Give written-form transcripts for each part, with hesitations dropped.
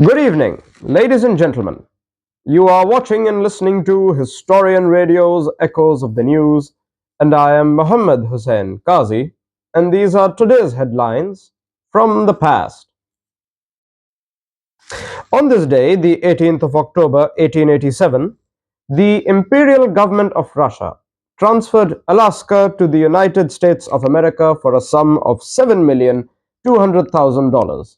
Good evening, ladies and gentlemen. You are watching and listening to Historian Radio's Echoes of the News, and I am Muhammad Hussain Qazi, and these are today's headlines from the past. On this day, the 18th of October 1887, the Imperial Government of Russia transferred Alaska to the United States of America for a sum of $7,200,000.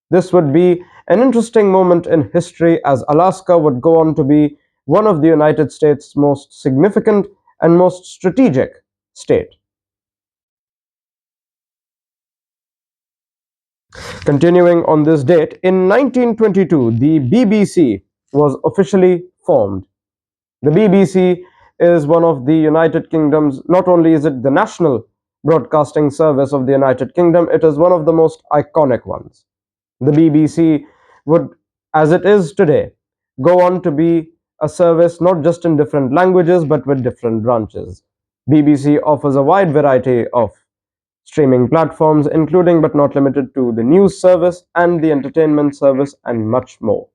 This would be an interesting moment in history, as Alaska would go on to be one of the United States' most significant and most strategic state. Continuing on this date, in 1922, the BBC was officially formed. The BBC is one of the United Kingdom's, not only is it the national broadcasting service of the United Kingdom, it is one of the most iconic ones. The BBC would, as it is today, go on to be a service not just in different languages but with different branches. BBC offers a wide variety of streaming platforms, including but not limited to the news service and the entertainment service and much more.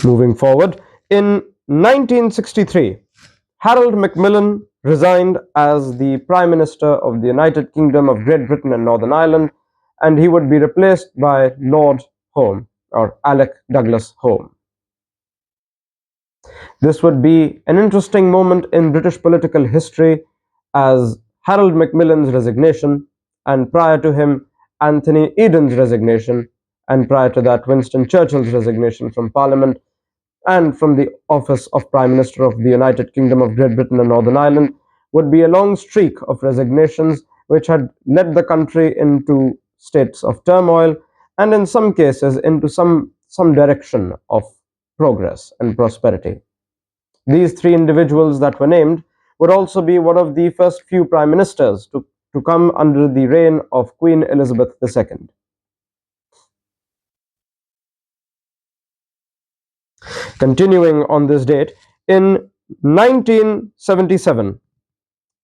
Moving forward, in 1963, Harold Macmillan resigned as the Prime Minister of the United Kingdom of Great Britain and Northern Ireland, and he would be replaced by Lord Home, or Alec Douglas Home. This would be an interesting moment in British political history, as Harold Macmillan's resignation, and prior to him, Anthony Eden's resignation, and prior to that, Winston Churchill's resignation from Parliament and from the office of Prime Minister of the United Kingdom of Great Britain and Northern Ireland would be a long streak of resignations which had led the country into states of turmoil and in some cases into some direction of progress and prosperity. These three individuals that were named would also be one of the first few prime ministers to come under the reign of Queen Elizabeth II. Continuing on this date, in 1977,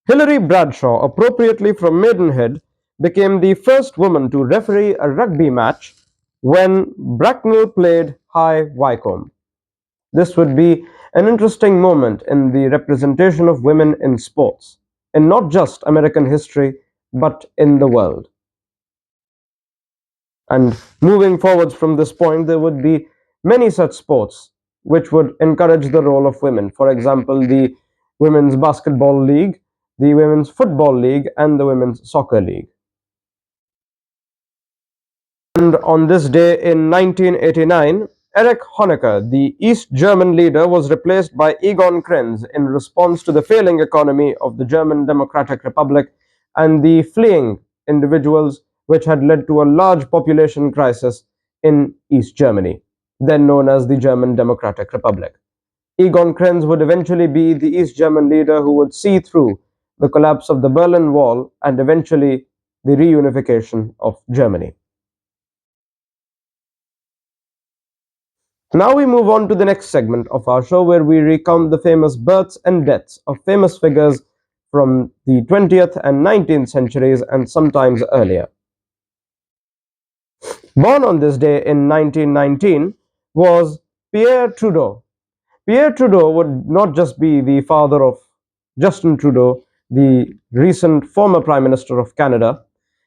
Hilary Bradshaw, appropriately from Maidenhead, became the first woman to referee a rugby match when Bracknell played High Wycombe. This would be an interesting moment in the representation of women in sports, in not just American history, but in the world. And moving forwards from this point, there would be many such sports which would encourage the role of women. For example, the Women's Basketball League, the Women's Football League, and the Women's Soccer League. And on this day in 1989, Erich Honecker, the East German leader, was replaced by Egon Krenz in response to the failing economy of the German Democratic Republic and the fleeing individuals, which had led to a large population crisis in East Germany, then known as the German Democratic Republic. Egon Krenz would eventually be the East German leader who would see through the collapse of the Berlin Wall and eventually the reunification of Germany. Now we move on to the next segment of our show, where we recount the famous births and deaths of famous figures from the 20th and 19th centuries and sometimes earlier. Born on this day in 1919 was Pierre Trudeau. Pierre Trudeau would not just be the father of Justin Trudeau, the recent former Prime Minister of Canada.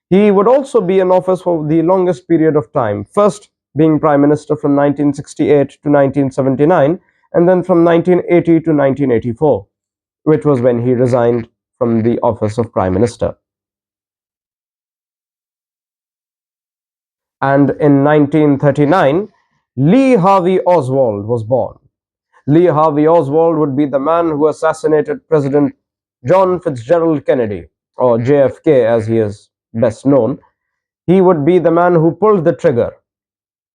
He would also be in office for the longest period of time, first being Prime Minister from 1968 to 1979, and then from 1980 to 1984, which was when he resigned from the office of Prime Minister. And in 1939, Lee Harvey Oswald was born. Lee Harvey Oswald would be the man who assassinated President John Fitzgerald Kennedy, or JFK as he is best known. He would be the man who pulled the trigger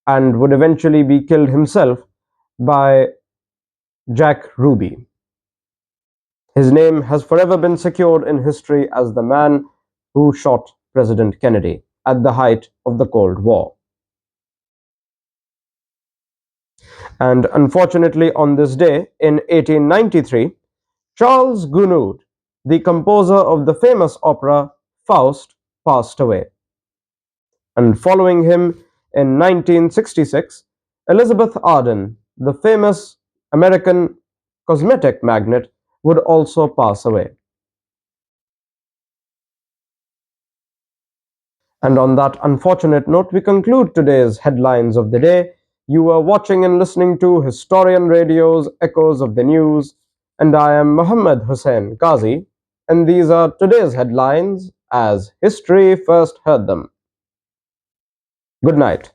and would eventually be killed himself by Jack Ruby. His name has forever been secured in history as the man who shot President Kennedy at the height of the Cold War. And unfortunately, on this day in 1893, Charles Gounod, the composer of the famous opera Faust, passed away. And following him in 1966, Elizabeth Arden, the famous American cosmetic magnate, would also pass away. And on that unfortunate note, we conclude today's headlines of the day. You are watching and listening to Historian Radio's Echoes of the News, and I am Muhammad Hussain Qazi, and these are today's headlines as history first heard them. Good night.